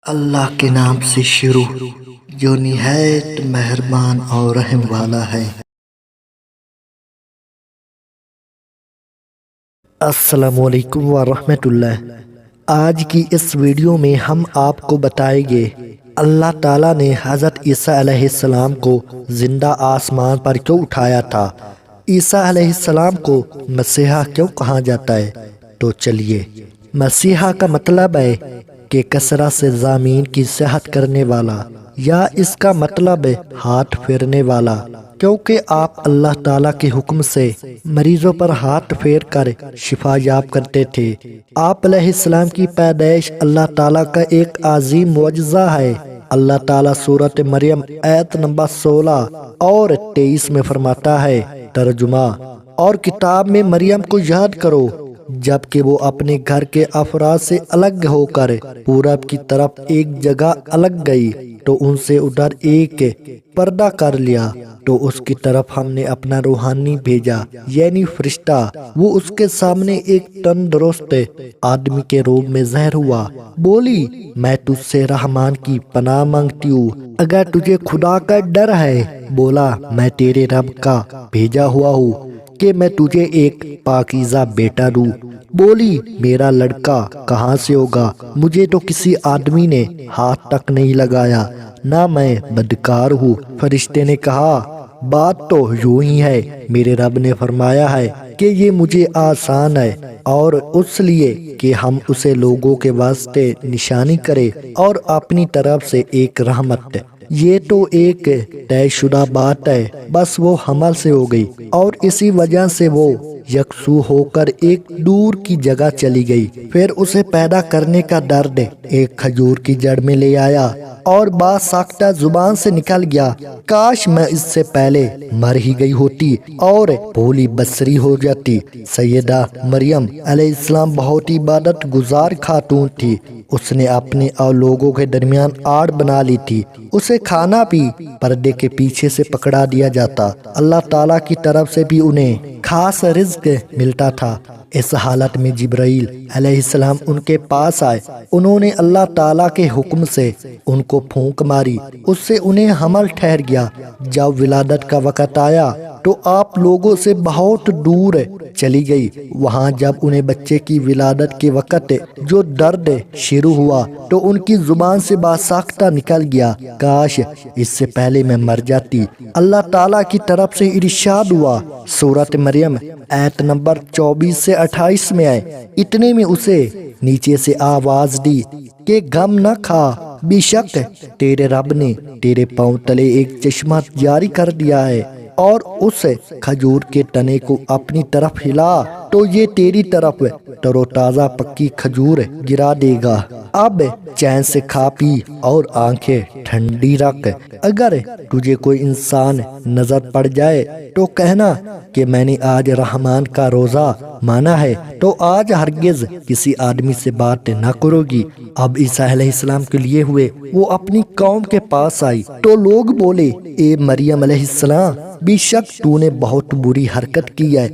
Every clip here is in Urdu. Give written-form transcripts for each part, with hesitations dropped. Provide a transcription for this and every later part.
اللہ کے نام سے شروع جو نہایت مہربان اور رحم والا ہے۔ السلام علیکم ورحمۃ اللہ۔ آج کی اس ویڈیو میں ہم آپ کو بتائیں گے اللہ تعالیٰ نے حضرت عیسیٰ علیہ السلام کو زندہ آسمان پر کیوں اٹھایا تھا۔ عیسیٰ علیہ السلام کو مسیحا کیوں کہا جاتا ہے؟ تو چلیے، مسیحا کا مطلب ہے کہ کثرت سے زمین کی صحت کرنے والا، یا اس کا مطلب ہے ہاتھ پھیرنے والا، کیونکہ آپ اللہ تعالیٰ کے حکم سے مریضوں پر ہاتھ پھیر کر شفا یاب کرتے تھے۔ آپ علیہ السلام کی پیدائش اللہ تعالیٰ کا ایک عظیم معجزہ ہے۔ اللہ تعالیٰ سورۃ مریم آیت نمبر 16 اور 23 میں فرماتا ہے، ترجمہ: اور کتاب میں مریم کو یاد کرو جبکہ وہ اپنے گھر کے افراد سے الگ ہو کر پورب کی طرف ایک جگہ الگ گئی تو ان سے ادھر ایک پردہ کر لیا، تو اس کی طرف ہم نے اپنا روحانی بھیجا، یعنی فرشتہ۔ وہ اس کے سامنے ایک تندرست آدمی کے روپ میں ظاہر ہوا۔ بولی، میں تجھ سے رحمان کی پناہ مانگتی ہوں اگر تجھے خدا کا ڈر ہے۔ بولا، میں تیرے رب کا بھیجا ہوا ہوں کہ میں تجھے ایک پاکیزہ بیٹا دوں۔ بولی، میرا لڑکا کہاں سے ہوگا؟ مجھے تو کسی آدمی نے ہاتھ تک نہیں لگایا، نہ میں بدکار ہوں۔ فرشتے نے کہا، بات تو یوں ہی ہے، میرے رب نے فرمایا ہے کہ یہ مجھے آسان ہے، اور اس لیے کہ ہم اسے لوگوں کے واسطے نشانی کرے اور اپنی طرف سے ایک رحمت۔ یہ تو ایک طے شدہ بات ہے، بس وہ حمل سے ہو گئی، اور اسی وجہ سے وہ یکسو ہو کر ایک دور کی جگہ چلی گئی۔ پھر اسے پیدا کرنے کا درد ایک کھجور کی جڑ میں لے آیا اور باساختہ زبان سے نکل گیا، کاش میں اس سے پہلے مر ہی گئی ہوتی اور بھولی بصری ہو جاتی۔ سیدہ مریم علیہ السلام بہت ہی عبادت گزار خاتون تھی۔ اس نے اپنے اور لوگوں کے درمیان آڑ بنا لی تھی۔ اسے کھانا بھی پردے کے پیچھے سے پکڑا دیا جاتا۔ اللہ تعالیٰ کی طرف سے بھی انہیں خاص رزق ملتا تھا۔ اس حالت میں جبرائیل علیہ السلام ان کے پاس آئے۔ انہوں نے اللہ تعالیٰ کے حکم سے ان کو پھونک ماری، اس سے انہیں حمل ٹھہر گیا۔ جب ولادت کا وقت آیا تو آپ لوگوں سے بہت دور چلی گئی۔ وہاں جب انہیں بچے کی ولادت کے وقت جو درد شروع ہوا تو ان کی زبان سے باساختہ نکل گیا، کاش اس سے پہلے میں مر جاتی۔ اللہ تعالیٰ کی طرف سے ارشاد ہوا، سورۃ مریم آیت نمبر 24 سے 28 میں ہے، اتنے میں اسے نیچے سے آواز دی کہ غم نہ کھا، بے شک تیرے رب نے تیرے پاؤں تلے ایک چشمہ جاری کر دیا ہے، اور اس کھجور کے تنے کو اپنی طرف ہلا تو یہ تیری طرف تر و تازہ پکی کھجور گرا دے گا۔ اب چین سے کھا پی اور آنکھیں ٹھنڈی رکھ۔ اگر تجھے کوئی انسان نظر پڑ جائے تو کہنا کہ میں نے آج رحمان کا روزہ مانا ہے، تو آج ہرگز کسی آدمی سے بات نہ کرو گی۔ اب عیسیٰ علیہ السلام کے لیے ہوئے وہ اپنی قوم کے پاس آئی تو لوگ بولے، اے مریم علیہ السلام، بے شک تو نے بہت بری حرکت کی ہے۔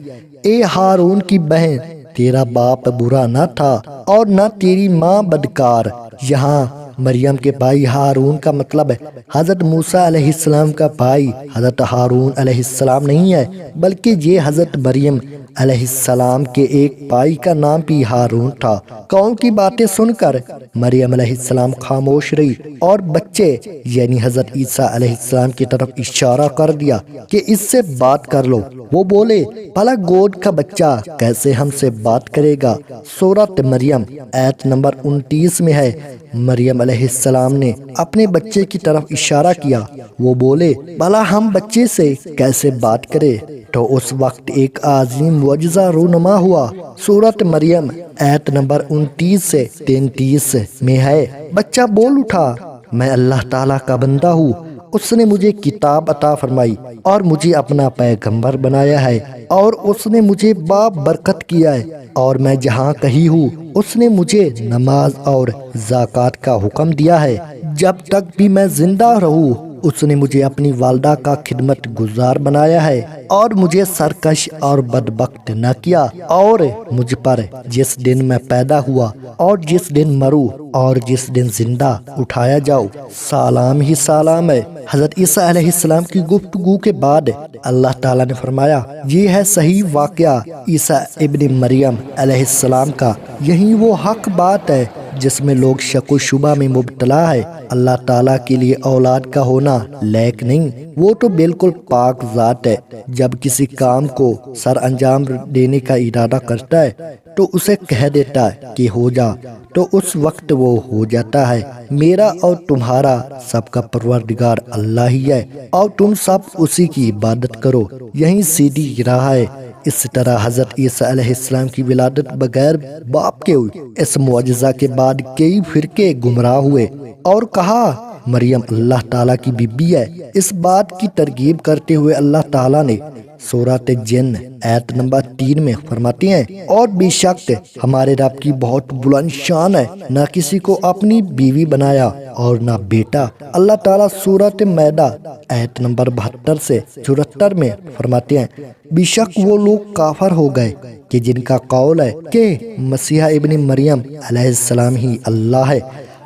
اے ہارون کی بہن، تیرا باپ برا نہ تھا اور نہ تیری ماں بدکار۔ یہاں مریم کے بھائی ہارون کا مطلب حضرت موسیٰ علیہ السلام کا بھائی حضرت ہارون علیہ السلام نہیں ہے، بلکہ یہ حضرت مریم علیہ السلام کے ایک بھائی کا نام بھی ہارون تھا۔ قوم کی باتیں سن کر مریم علیہ السلام خاموش رہی اور بچے یعنی حضرت عیسیٰ علیہ السلام کی طرف اشارہ کر دیا کہ اس سے بات کر لو۔ وہ بولے، بھلا گود کا بچہ کیسے ہم سے بات کرے گا؟ سورۃ مریم آیت نمبر 29 میں ہے، مریم علیہ السلام نے اپنے بچے کی طرف اشارہ کیا۔ وہ بولے، بھلا ہم بچے سے کیسے بات کرے؟ تو اس وقت ایک عظیم معجزہ رونما ہوا۔ سورۃ مریم آیت نمبر 29 سے 33 میں ہے، بچہ بول اٹھا، میں اللہ تعالیٰ کا بندہ ہوں، اس نے مجھے کتاب عطا فرمائی اور مجھے اپنا پیغمبر بنایا ہے، اور اس نے مجھے برکت کیا ہے، اور میں جہاں کہیں ہوں اس نے مجھے نماز اور زکوٰۃ کا حکم دیا ہے۔ جب تک بھی میں زندہ رہوں اس نے مجھے اپنی والدہ کا خدمت گزار بنایا ہے اور مجھے سرکش اور بدبخت نہ کیا، اور مجھ پر جس دن میں پیدا ہوا اور جس دن مروں اور جس دن زندہ اٹھایا جاؤ سلام ہی سلام ہے۔ حضرت عیسیٰ علیہ السلام کی گفتگو کے بعد اللہ تعالیٰ نے فرمایا، یہ ہے صحیح واقعہ عیسیٰ ابن مریم علیہ السلام کا، یہی وہ حق بات ہے جس میں لوگ شک و شبہ میں مبتلا ہے۔ اللہ تعالیٰ کے لیے اولاد کا ہونا لائق نہیں، وہ تو بالکل پاک ذات ہے۔ جب کسی کام کو سر انجام دینے کا ارادہ کرتا ہے تو اسے کہہ دیتا ہے کہ ہو جا، تو اس وقت وہ ہو جاتا ہے۔ میرا اور تمہارا سب کا پروردگار اللہ ہی ہے، اور تم سب اسی کی عبادت کرو، یہی سیدھی راہ ہے۔ اس طرح حضرت عیسیٰ علیہ السلام کی ولادت بغیر باپ کے ہوئی۔ اس معجزہ کے بعد کئی فرقے گمراہ ہوئے اور کہا مریم اللہ تعالیٰ کی بیوی ہے۔ اس بات کی ترغیب کرتے ہوئے اللہ تعالیٰ نے سورۃ جن آیت نمبر 3 میں فرماتے ہیں، اور بے شک ہمارے رب کی بہت بلند شان ہے، نہ کسی کو اپنی بیوی بنایا اور نہ بیٹا۔ اللہ تعالیٰ سورۃ مائدہ آیت نمبر 72 سے 74 میں فرماتے ہیں، بے شک وہ لوگ کافر ہو گئے کہ جن کا قول ہے کہ مسیح ابن مریم علیہ السلام ہی اللہ ہے،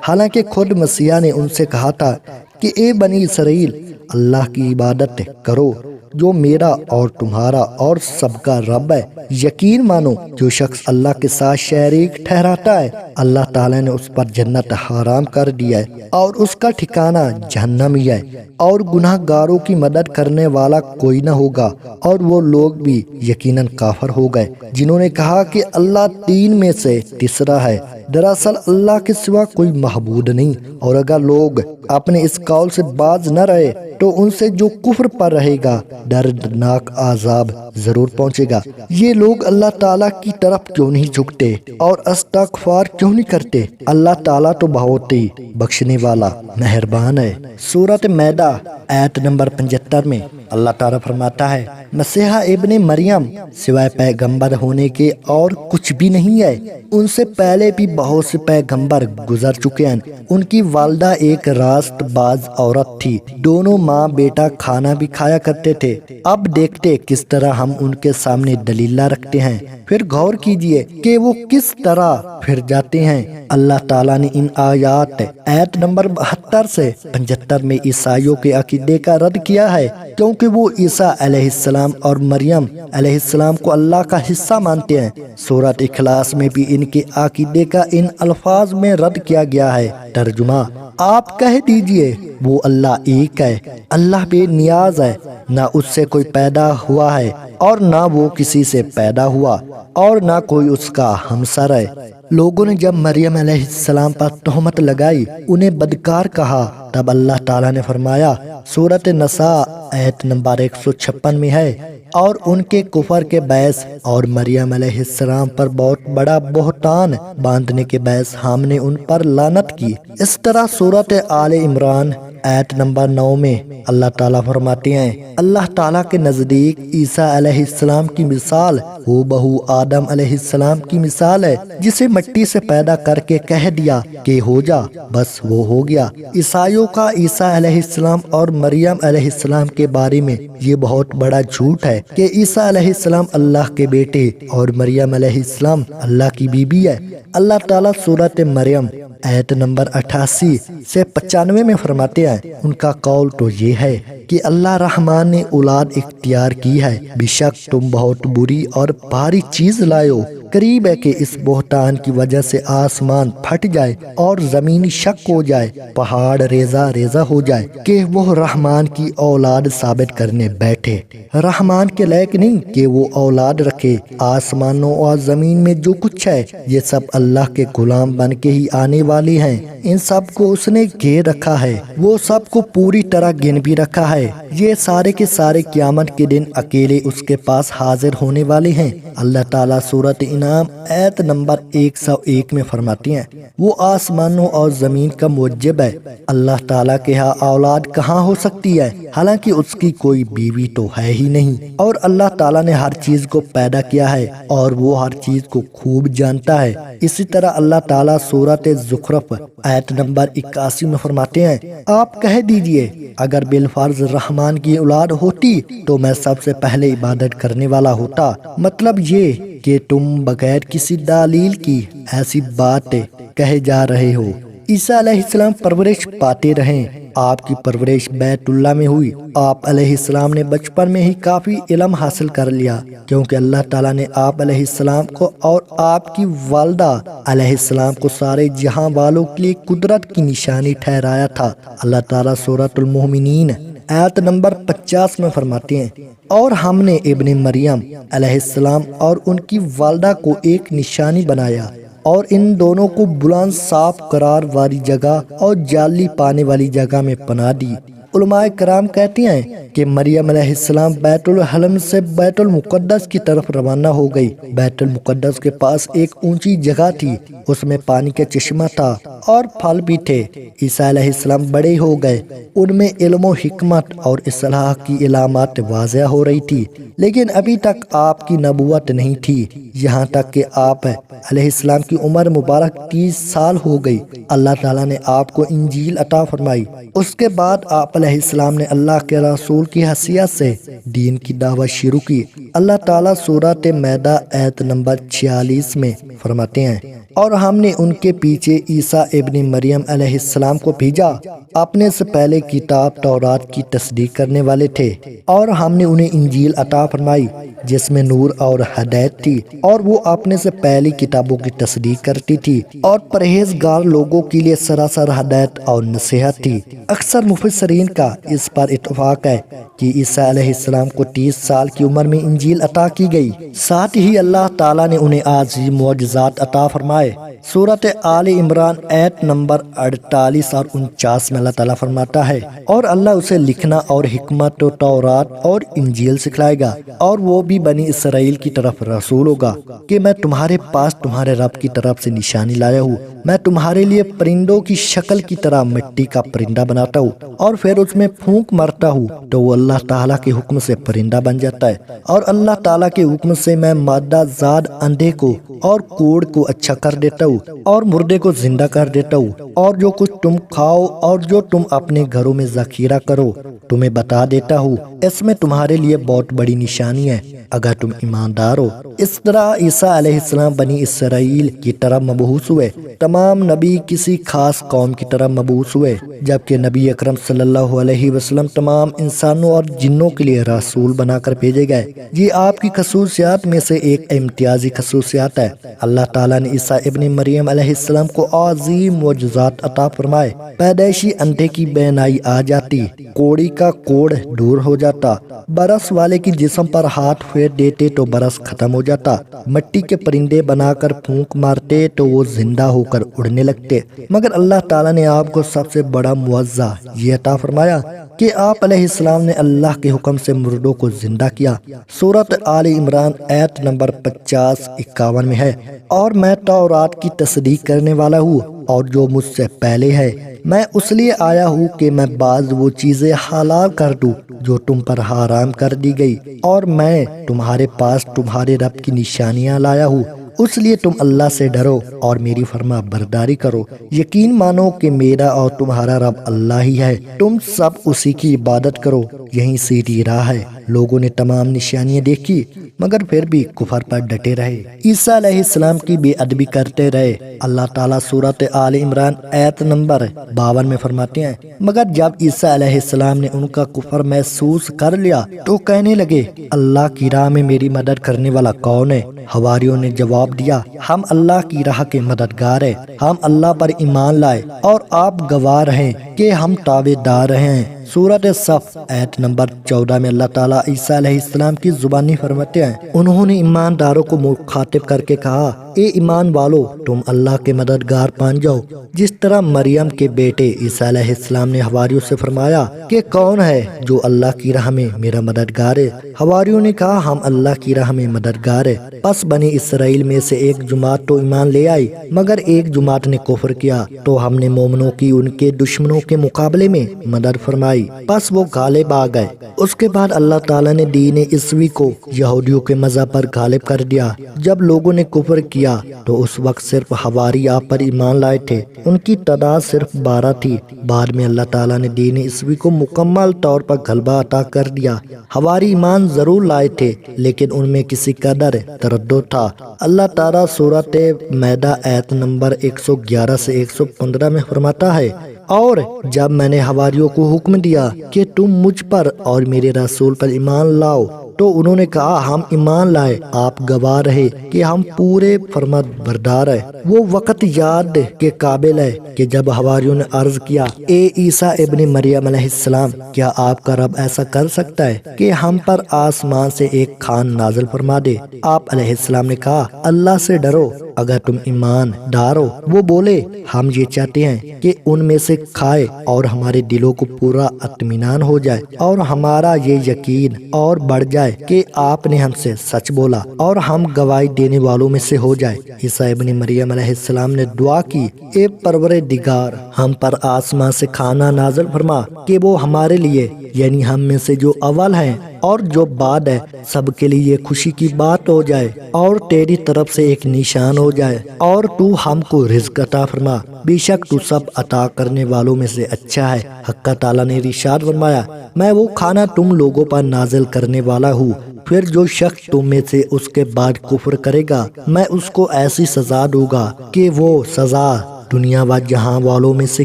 حالانکہ خود مسیح نے ان سے کہا تھا کہ اے بنی اسرائیل، اللہ کی عبادت کرو جو میرا اور تمہارا اور سب کا رب ہے۔ یقین مانو جو شخص اللہ کے ساتھ شریک ٹھہراتا ہے اللہ تعالیٰ نے اس پر جنت حرام کر دیا ہے اور اس کا ٹھکانہ جہنم ہی ہے، اور گناہ گاروں کی مدد کرنے والا کوئی نہ ہوگا۔ اور وہ لوگ بھی یقیناً کافر ہو گئے جنہوں نے کہا کہ اللہ تین میں سے تیسرا ہے، دراصل اللہ کے سوا کوئی معبود نہیں۔ اور اگر لوگ اپنے اس قول سے باز نہ رہے تو ان سے جو کفر پر رہے گا دردناک عذاب ضرور پہنچے گا۔ یہ لوگ اللہ تعالیٰ کی طرف کیوں نہیں جھکتے اور استغفار کیوں نہیں کرتے؟ اللہ تعالیٰ تو بہت ہی بخشنے والا مہربان ہے۔ سورۃ مائدہ آیت نمبر 75 میں اللہ تعالیٰ فرماتا ہے، مسیح ابن مریم سوائے پیغمبر ہونے کے اور کچھ بھی نہیں ہے، ان سے پہلے بھی بہت سے پیغمبر گزر چکے ہیں۔ ان کی والدہ ایک راست باز عورت تھی، دونوں ماں بیٹا کھانا بھی کھایا کرتے تھے۔ اب دیکھتے کس طرح ہم ان کے سامنے دلیلہ رکھتے ہیں، پھر غور کیجئے کہ وہ کس طرح پھر جاتے ہیں۔ اللہ تعالیٰ نے ان آیات آیت نمبر 72 سے 75 میں عیسائیوں کے عقیدے کا رد کیا ہے، کیونکہ وہ عیسیٰ علیہ السلام اور مریم علیہ السلام کو اللہ کا حصہ مانتے ہیں۔ سورۃ اخلاص میں بھی ان کے عقیدے کا ان الفاظ میں رد کیا گیا ہے۔ ترجمہ، آپ کہہ دیجئے وہ اللہ ایک ہے، اللہ بے نیاز ہے، نہ اس سے کوئی پیدا ہوا ہے اور نہ وہ کسی سے پیدا ہوا، اور نہ کوئی اس کا ہمسر ہے۔ لوگوں نے جب مریم علیہ السلام پر تہمت لگائی، انہیں بدکار کہا، تب اللہ تعالیٰ نے فرمایا، سورۃ نساء آیت نمبر 156 میں ہے، اور ان کے کفر کے باعث اور مریم علیہ السلام پر بہت بڑا بہتان باندھنے کے باعث ہم نے ان پر لعنت کی۔ اس طرح سورۃ آل عمران آیت نمبر 9 میں اللہ تعالیٰ فرماتے ہیں، اللہ تعالیٰ کے نزدیک عیسیٰ علیہ السلام کی مثال ہو بہو آدم علیہ السلام کی مثال ہے، جسے مٹی سے پیدا کر کے کہہ دیا کہ ہو جا، بس وہ ہو گیا۔ عیسائیوں کا عیسیٰ علیہ السلام اور مریم علیہ السلام کے بارے میں یہ بہت بڑا جھوٹ ہے کہ عیسیٰ علیہ السلام اللہ کے بیٹے اور مریم علیہ السلام اللہ کی بیوی ہے۔ اللہ تعالیٰ سورۃ مریم آیت نمبر 88 سے 95 میں فرماتے ہیں، ان کا قول تو یہ ہے کہ اللہ رحمان نے اولاد اختیار کی ہے، بے شک تم بہت بری اور بھاری چیز لائے ہو۔ قریب ہے کہ اس بہتان کی وجہ سے آسمان پھٹ جائے اور زمین شق ہو جائے، پہاڑ ریزہ ریزہ ہو جائے کہ وہ رحمان کی اولاد ثابت کرنے بیٹھے۔ رحمان کے لائق نہیں کہ وہ اولاد رکھے۔ آسمانوں اور زمین میں جو کچھ ہے یہ سب اللہ کے غلام بن کے ہی آنے والے ہیں، ان سب کو اس نے گھیر رکھا ہے، وہ سب کو پوری طرح گن بھی رکھا ہے۔ ہے یہ سارے کے سارے قیامت کے دن اکیلے اس کے پاس حاضر ہونے والے ہیں۔ اللہ تعالیٰ سورۃ انعام آیت نمبر 101 میں فرماتی ہیں وہ آسمانوں اور زمین کا موجب ہے۔ اللہ تعالیٰ کے ہاں اولاد کہاں ہو سکتی ہے، حالانکہ اس کی کوئی بیوی تو ہے ہی نہیں، اور اللہ تعالیٰ نے ہر چیز کو پیدا کیا ہے اور وہ ہر چیز کو خوب جانتا ہے۔ اسی طرح اللہ تعالیٰ سورۃ زخرف آیت نمبر 81 میں فرماتے ہیں آپ کہہ دیجئے اگر بالفرض رحمان کی اولاد ہوتی تو میں سب سے پہلے عبادت کرنے والا ہوتا۔ مطلب یہ کہ تم بغیر کسی دلیل کی ایسی بات کہے جا رہے ہو۔ عیسیٰ علیہ السلام پرورش پاتے رہیں، آپ کی پرورش بیت اللہ میں ہوئی۔ آپ علیہ السلام نے بچپن میں ہی کافی علم حاصل کر لیا، کیونکہ اللہ تعالیٰ نے آپ علیہ السلام کو اور آپ کی والدہ علیہ السلام کو سارے جہاں والوں کے لیے قدرت کی نشانی ٹھہرایا تھا۔ اللہ تعالیٰ سورۃ المومنین آیت نمبر 50 میں فرماتے ہیں اور ہم نے ابن مریم علیہ السلام اور ان کی والدہ کو ایک نشانی بنایا اور ان دونوں کو بلند صاف قرار والی جگہ اور جالی پانے والی جگہ میں پناہ دی۔ علماء کرام کہتے ہیں کہ مریم علیہ السلام بیت الحلم سے بیت المقدس کی طرف روانہ ہو گئی۔ بیت المقدس کے پاس ایک اونچی جگہ تھی، اس میں پانی کا چشمہ تھا اور پھل بھی تھے۔ عیسیٰ علیہ السلام بڑے ہو گئے، ان میں علم و حکمت اور اصلاح کی علامات واضح ہو رہی تھی، لیکن ابھی تک آپ کی نبوت نہیں تھی، یہاں تک کہ آپ علیہ السلام کی عمر مبارک 30 سال ہو گئی۔ اللہ تعالیٰ نے آپ کو انجیل عطا فرمائی۔ اس کے بعد آپ علیہ السلام نے اللہ کے رسول کی حیثیت سے دین کی دعوت شروع کی۔ اللہ تعالیٰ سورۃ مائدہ آیت نمبر 46 میں فرماتے ہیں اور ہم نے ان کے پیچھے عیسیٰ ابن مریم علیہ السلام کو بھیجا، اپنے سے پہلے کتاب تورات کی تصدیق کرنے والے تھے، اور ہم نے انہیں انجیل عطا فرمائی جس میں نور اور ہدایت تھی، اور وہ اپنے سے پہلی کتابوں کی تصدیق کرتی تھی اور پرہیزگار لوگوں کے لیے سراسر ہدایت اور نصیحت تھی۔ اکثر مفسرین کا اس پر اتفاق ہے کہ عیسیٰ علیہ السلام کو 30 سال کی عمر میں انجیل عطا کی گئی، ساتھ ہی اللہ تعالیٰ نے انہیں عظیم معجزات عطا فرمائے۔ سورۃ آل عمران آیت نمبر 48 اور 49 میں اللہ تعالیٰ فرماتا ہے اور اللہ اسے لکھنا اور حکمت و تورات اور انجیل سکھلائے گا، اور وہ بھی بنی اسرائیل کی طرف رسول ہوگا کہ میں تمہارے پاس تمہارے رب کی طرف سے نشانی لایا ہوں۔ میں تمہارے لیے پرندوں کی شکل کی طرح مٹی کا پرندہ بناتا ہوں اور پھر اس میں پھونک مارتا ہوں تو وہ اللہ تعالیٰ کے حکم سے پرندہ بن جاتا ہے، اور اللہ تعالیٰ کے حکم سے میں مادہ زاد اندھے کو اور کوڑ کو اچھا کر دیتا ہوں اور مردے کو زندہ کر دیتا ہوں، اور جو کچھ تم کھاؤ اور جو تم اپنے گھروں میں ذخیرہ کرو تمہیں بتا دیتا ہوں۔ اس میں تمہارے لیے بہت بڑی نشانی ہے اگر تم ایماندار ہو۔ اس طرح عیسیٰ علیہ السلام بنی اسرائیل کی طرح مبعوث ہوئے۔ تمام نبی کسی خاص قوم کی طرح مبعوث ہوئے، جبکہ نبی اکرم صلی اللہ علیہ وسلم تمام انسانوں اور جنوں کے لیے رسول بنا کر بھیجے گئے۔ یہ آپ کی خصوصیات میں سے ایک امتیازی خصوصیات ہے۔ اللہ تعالیٰ نے عیسیٰ ابن مریم علیہ السلام کو عظیم معجزات عطا فرمائے۔ پیدائشی اندھے کی بینائی آ جاتی، کوڑی کا کوڑ دور ہو جاتا، برس والے کی جسم پر ہاتھ پھیر دیتے تو برس ختم ہو جاتا، مٹی کے پرندے بنا کر پھونک مارتے تو وہ زندہ ہو کر اڑنے لگتے۔ مگر اللہ تعالیٰ نے آپ کو سب سے بڑا معاوضہ یہ عطا فرمایا کہ آپ علیہ السلام نے اللہ کے حکم سے مردوں کو زندہ کیا۔ سورۃ آل عمران آیت نمبر 50-51 میں ہے اور میں تورات کی تصدیق کرنے والا ہوں اور جو مجھ سے پہلے ہے، میں اس لیے آیا ہوں کہ میں بعض وہ چیزیں حلال کر دوں جو تم پر حرام کر دی گئی، اور میں تمہارے پاس تمہارے رب کی نشانیاں لایا ہوں، اس لیے تم اللہ سے ڈرو اور میری فرما برداری کرو۔ یقین مانو کہ میرا اور تمہارا رب اللہ ہی ہے، تم سب اسی کی عبادت کرو، یہی سیدھی راہ ہے۔ لوگوں نے تمام نشانیاں دیکھی مگر پھر بھی کفر پر ڈٹے رہے، عیسیٰ علیہ السلام کی بے ادبی کرتے رہے۔ اللہ تعالیٰ سورۃ آل عمران آیت نمبر 52 میں فرماتے ہیں مگر جب عیسیٰ علیہ السلام نے ان کا کفر محسوس کر لیا تو کہنے لگے اللہ کی راہ میں میری مدد کرنے والا کون ہے؟ حواریوں نے جواب دیا ہم اللہ کی راہ کے مددگار ہیں، ہم اللہ پر ایمان لائے اور آپ گواہ ہیں کہ ہم تابع دار ہیں۔ سورۃ صف آیت نمبر 14 میں اللہ تعالیٰ عیسیٰ علیہ السلام کی زبانی فرماتے ہیں، انہوں نے ایمانداروں کو مخاطب کر کے کہا، اے ایمان والو، تم اللہ کے مددگار پان جاؤ، جس طرح مریم کے بیٹے عیسیٰ علیہ السلام نے حواریوں سے فرمایا کہ کون ہے جو اللہ کی راہ میں میرا مددگار ہے؟ حواریوں نے کہا، ہم اللہ کی راہ میں مددگار ہے۔ پس بنی اسرائیل میں سے ایک جماعت تو ایمان لے آئی، مگر ایک جماعت نے کفر کیا، تو ہم نے مومنوں کی ان کے دشمنوں کے مقابلے میں مدد فرمائی، پس وہ غالب آ گئے۔ اس کے بعد اللہ تعالیٰ نے دین عیسوی کو یہودیوں کے مذہب پر غالب کر دیا۔ جب لوگوں نے کفر کیا تو اس وقت صرف حواری آپ پر ایمان لائے تھے، ان کی تعداد صرف 12 تھی۔ بعد میں اللہ تعالیٰ نے دین عیسوی کو مکمل طور پر غلبہ عطا کر دیا۔ حواری ایمان ضرور لائے تھے، لیکن ان میں کسی قدر تردد تھا۔ اللہ تعالیٰ سورۃ مائدہ آیت نمبر 111 سے 115 میں فرماتا ہے، اور جب میں نے حواریوں کو حکم دیا کہ تم مجھ پر اور میرے رسول پر ایمان لاؤ، تو انہوں نے کہا، ہم ایمان لائے، آپ گواہ رہے کہ ہم پورے فرما بردار ہیں۔ وہ وقت یاد کے قابل ہے کہ جب حواریوں نے عرض کیا، اے عیسیٰ ابن مریم علیہ السلام، کیا آپ کا رب ایسا کر سکتا ہے کہ ہم پر آسمان سے ایک کھان نازل فرما دے؟ آپ علیہ السلام نے کہا، اللہ سے ڈرو اگر تم ایمان دار ہو۔ وہ بولے، ہم یہ چاہتے ہیں کہ ان میں سے کھائے اور ہمارے دلوں کو پورا اطمینان ہو جائے اور ہمارا یہ یقین اور بڑھ جائے کہ آپ نے ہم سے سچ بولا اور ہم گواہی دینے والوں میں سے ہو جائے۔ عیسیٰ ابن مریم علیہ السلام نے دعا کی، اے پروردگار، ہم پر آسمان سے کھانا نازل فرما کہ وہ ہمارے لیے، یعنی ہم میں سے جو اول ہیں اور جو بعد ہے، سب کے لیے خوشی کی بات ہو جائے اور تیری طرف سے ایک نشان ہو جائے، اور تو ہم کو رزق عطا فرما، بے شک تو سب عطا کرنے والوں میں سے اچھا ہے۔ حق تعالیٰ نے ارشاد فرمایا، میں وہ کھانا تم لوگوں پر نازل کرنے والا ہوں، پھر جو شخص تم میں سے اس کے بعد کفر کرے گا، میں اس کو ایسی سزا دوں گا کہ وہ سزا دنیا و جہاں والوں میں سے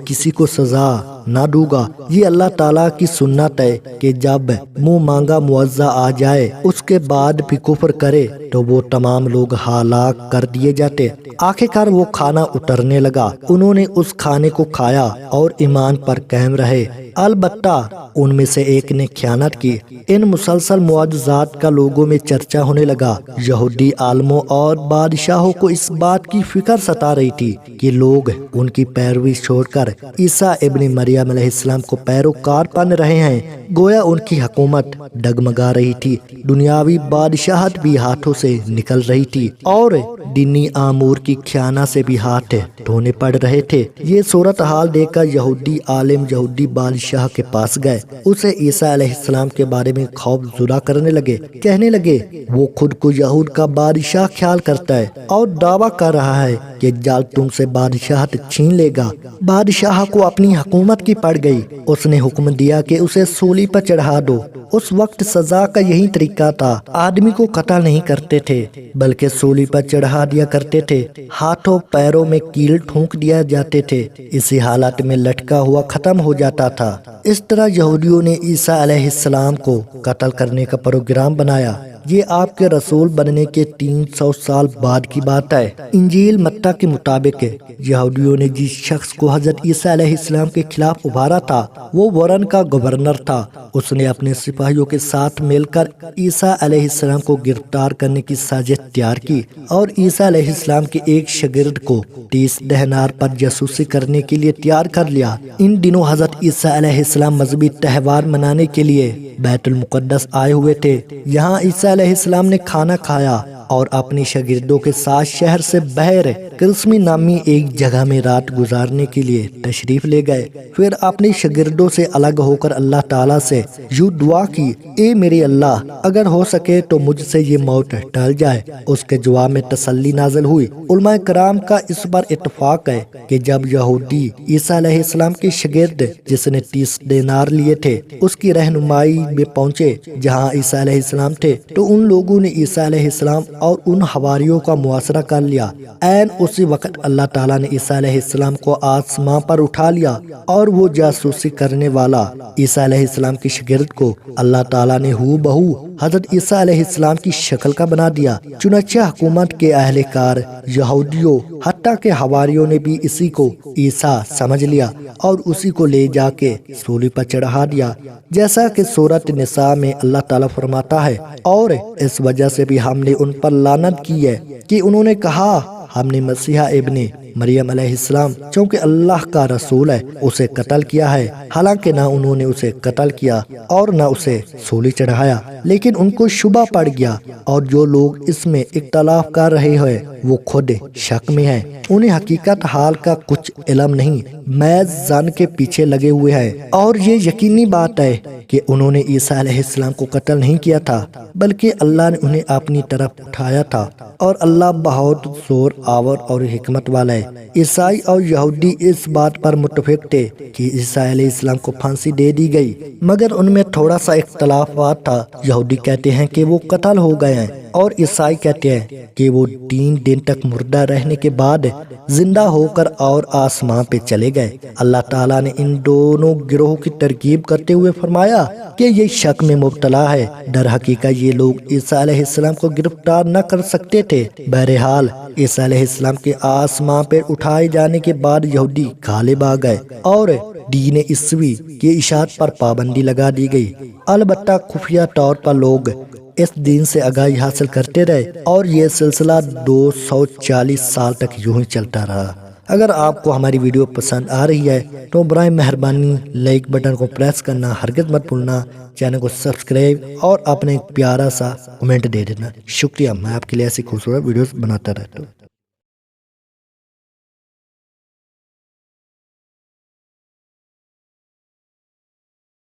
کسی کو سزا نہ دوں گا۔ یہ اللہ تعالیٰ کی سنت ہے کہ جب منہ مانگا معاوضہ آ جائے، اس کے بعد بھی کفر کرے تو وہ تمام لوگ ہلاک کر دیے جاتے۔ آخرکار وہ کھانا اترنے لگا، انہوں نے اس کھانے کو کھایا اور ایمان پر قائم رہے، البتہ ان میں سے ایک نے خیانت کی۔ ان مسلسل معجزات کا لوگوں میں چرچا ہونے لگا۔ یہودی عالموں اور بادشاہوں کو اس بات کی فکر ستا رہی تھی کہ لوگ ان کی پیروی چھوڑ کر عیسیٰ ابن مریم علیہ السلام کو پیروکار بن رہے ہیں، گویا ان کی حکومت ڈگمگا رہی تھی، دنیاوی بادشاہت بھی ہاتھوں سے نکل رہی تھی اور دینی امور کی خیانت سے بھی ہاتھ دھونے پڑ رہے تھے۔ یہ صورتحال دیکھ کر یہودی عالم یہودی بادشاہ کے پاس گئے، اسے عیسیٰ علیہ السلام کے بارے میں خوف زدہ کرنے لگے، کہنے لگے، وہ خود کو یہود کا بادشاہ خیال کرتا ہے اور دعویٰ کر رہا ہے کہ جلد تم سے بادشاہت چھین لے گا۔ بادشاہ کو اپنی حکومت کی پڑ گئی، اس نے حکم دیا کہ اسے سولی پر چڑھا دو۔ اس وقت سزا کا یہی طریقہ تھا، آدمی کو قتل نہیں کرتے تھے بلکہ سولی پر چڑھا دیا کرتے تھے، ہاتھوں پیروں میں کیل ٹھونک دیا جاتے تھے، اسی حالت میں لٹکا ہوا ختم ہو جاتا تھا۔ اس طرح یہودیوں نے عیسیٰ علیہ السلام کو قتل کرنے کا پروگرام بنایا۔ یہ آپ کے رسول بننے کے 300 سال بعد کی بات ہے۔ انجیل متی کے مطابق یہودیوں نے جس شخص کو حضرت عیسیٰ علیہ السلام کے خلاف ابھارا تھا وہ ورن کا گورنر تھا۔ اس نے اپنے سپاہیوں کے ساتھ مل کر عیسیٰ علیہ السلام کو گرفتار کرنے کی سازش تیار کی اور عیسیٰ علیہ السلام کے ایک شاگرد کو 30 دینار پر جاسوسی کرنے کے لیے تیار کر لیا۔ ان دنوں حضرت عیسیٰ علیہ السلام مذہبی تہوار منانے کے لیے بیت المقدس آئے ہوئے تھے۔ یہاں عیسیٰ علیہ السلام نے کھانا کھایا اور اپنے شاگردوں کے ساتھ شہر سے باہر کرسمی نامی ایک جگہ میں رات گزارنے کے لیے تشریف لے گئے۔ پھر اپنے شاگردوں سے الگ ہو کر اللہ تعالیٰ سے یوں دعا کی، اے میرے اللہ، اگر ہو سکے تو مجھ سے یہ موت ٹل جائے۔ اس کے جواب میں تسلی نازل ہوئی۔ علماء کرام کا اس پر اتفاق ہے کہ جب یہودی عیسیٰ علیہ السلام کے شاگرد جس نے 30 دینار لیے تھے اس کی رہنمائی میں پہنچے جہاں عیسیٰ علیہ السلام تھے، تو ان لوگوں نے عیسیٰ علیہ السلام اور ان حواریوں کا محاصرہ کر لیا۔ عین اسی وقت اللہ تعالیٰ نے عیسیٰ علیہ السلام کو آسمان پر اٹھا لیا اور وہ جاسوسی کرنے والا عیسیٰ علیہ السلام کی شاگرد کو اللہ تعالیٰ نے ہو بہو حضرت عیسیٰ علیہ السلام کی شکل کا بنا دیا۔ چنانچہ حکومت کے اہلکار یہودیوں حتیٰ کہ حواریوں نے بھی اسی کو عیسیٰ سمجھ لیا اور اسی کو لے جا کے سولی پر چڑھا دیا، جیسا کہ سورۃ نساء میں اللہ تعالیٰ فرماتا ہے، اور اس وجہ سے بھی ہم نے ان پر لعنت کی ہے کہ انہوں نے کہا ہم نے مسیح ابن مریم علیہ السلام چونکہ اللہ کا رسول ہے اسے قتل کیا ہے، حالانکہ نہ انہوں نے اسے قتل کیا اور نہ اسے سولی چڑھایا، لیکن ان کو شبہ پڑ گیا، اور جو لوگ اس میں اختلاف کر رہے ہیں وہ خود شک میں ہیں، انہیں حقیقت حال کا کچھ علم نہیں، محض ظن کے پیچھے لگے ہوئے ہیں۔ اور یہ یقینی بات ہے کہ انہوں نے عیسیٰ علیہ السلام کو قتل نہیں کیا تھا، بلکہ اللہ نے انہیں اپنی طرف اٹھایا تھا، اور اللہ بہت زور آور اور حکمت والا ہے۔ عیسائی اور یہودی اس بات پر متفق تھے کہ عیسیٰ علیہ السلام کو پھانسی دے دی گئی، مگر ان میں تھوڑا سا اختلافات تھا۔ یہودی کہتے ہیں کہ وہ قتل ہو گئے ہیں، اور عیسائی کہتے ہیں کہ وہ 3 دن تک مردہ رہنے کے بعد زندہ ہو کر اور آسمان پہ چلے گئے۔ اللہ تعالیٰ نے ان دونوں گروہوں کی ترغیب کرتے ہوئے فرمایا کہ یہ شک میں مبتلا ہے، در حقیقت یہ لوگ عیسیٰ علیہ السلام کو گرفتار نہ کر سکتے تھے۔ بہرحال عیسیٰ علیہ السلام کے آسمان پہ اٹھائے جانے کے بعد یہودی غالب آ گئے اور دین عیسوی کی اشاعت پر پابندی لگا دی گئی۔ البتہ خفیہ طور پر لوگ اس دین سے آگاہی حاصل کرتے رہے، اور یہ سلسلہ 240 سال تک یوں ہی چلتا رہا۔ اگر آپ کو ہماری ویڈیو پسند آ رہی ہے تو برائے مہربانی لائک بٹن کو پریس کرنا ہرگز مت بھولنا، چینل کو سبسکرائب اور اپنے پیارا سا کمنٹ دے دینا۔ شکریہ، میں آپ کے لیے ایسی خوبصورت ویڈیوز بناتا رہتا ہوں۔